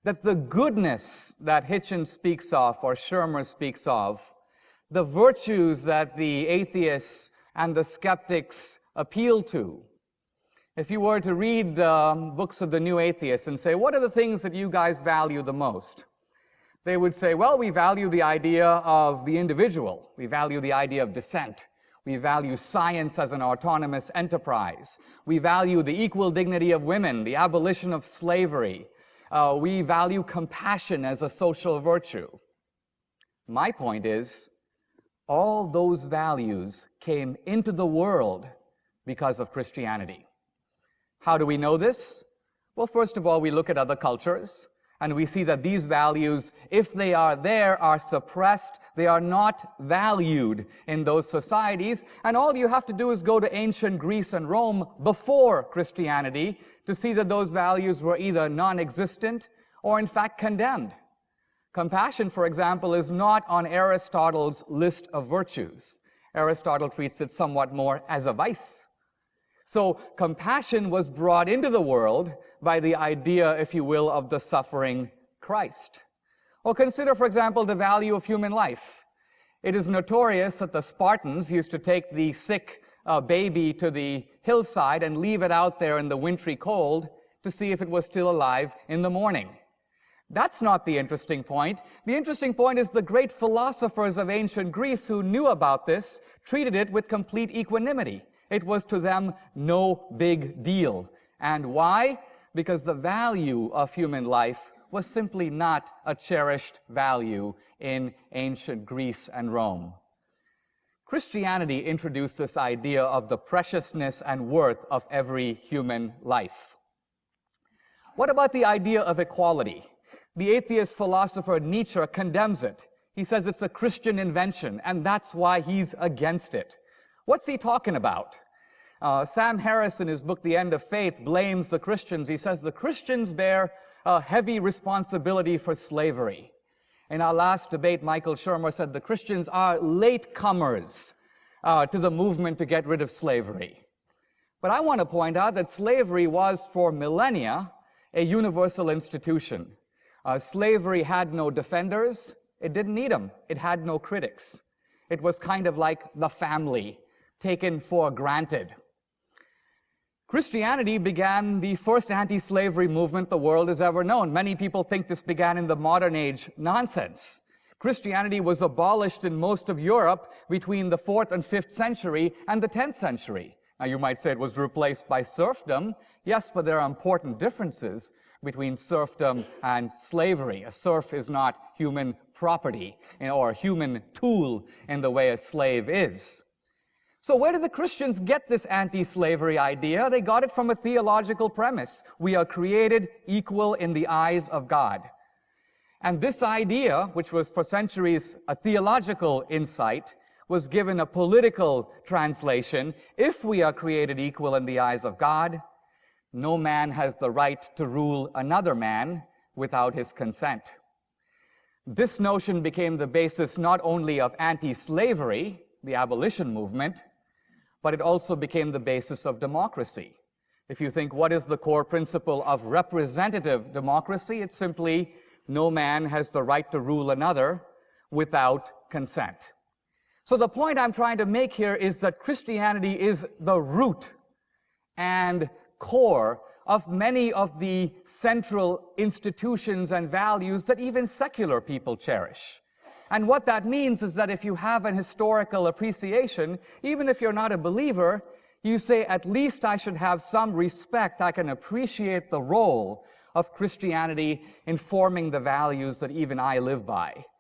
that the goodness that Hitchens speaks of, or Shermer speaks of, the virtues that the atheists and the skeptics appeal to. If you were to read the books of the new atheists and say, what are the things that you guys value the most? They would say, well, we value the idea of the individual. We value the idea of dissent. We value science as an autonomous enterprise. We value the equal dignity of women, the abolition of slavery. We value compassion as a social virtue. My point is, all those values came into the world because of Christianity. How do we know this? Well, first of all, we look at other cultures, and we see that these values, if they are there, are suppressed. They are not valued in those societies. And all you have to do is go to ancient Greece and Rome before Christianity to see that those values were either non-existent or in fact condemned. Compassion, for example, is not on Aristotle's list of virtues. Aristotle treats it somewhat more as a vice. So compassion was brought into the world by the idea, if you will, of the suffering Christ. Or consider, for example, the value of human life. It is notorious that the Spartans used to take the sick baby to the hillside and leave it out there in the wintry cold to see if it was still alive in the morning. That's not the interesting point. The interesting point is the great philosophers of ancient Greece who knew about this treated it with complete equanimity. It was to them no big deal. And why? Because the value of human life was simply not a cherished value in ancient Greece and Rome. Christianity introduced this idea of the preciousness and worth of every human life. What about the idea of equality? The atheist philosopher Nietzsche condemns it. He says it's a Christian invention, and that's why he's against it. What's he talking about? Sam Harris, in his book, The End of Faith, blames the Christians. He says the Christians bear a heavy responsibility for slavery. In our last debate, Michael Shermer said the Christians are latecomers to the movement to get rid of slavery. But I want to point out that slavery was, for millennia, a universal institution. Slavery had no defenders. It didn't need them. It had no critics. It was kind of like the family, taken for granted. Christianity began the first anti-slavery movement the world has ever known. Many people think this began in the modern age. Nonsense. Christianity was abolished in most of Europe between the 4th and 5th century and the 10th century. Now you might say it was replaced by serfdom. Yes, but there are important differences between serfdom and slavery. A serf is not human property or a human tool in the way a slave is. So where did the Christians get this anti-slavery idea? They got it from a theological premise. We are created equal in the eyes of God. And this idea, which was for centuries a theological insight, was given a political translation. If we are created equal in the eyes of God, no man has the right to rule another man without his consent. This notion became the basis not only of anti-slavery, the abolition movement, but it also became the basis of democracy. If you think, what is the core principle of representative democracy? It's simply, no man has the right to rule another without consent. So the point I'm trying to make here is that Christianity is the root and core of many of the central institutions and values that even secular people cherish. And what that means is that if you have an historical appreciation, even if you're not a believer, you say, at least I should have some respect. I can appreciate the role of Christianity in forming the values that even I live by.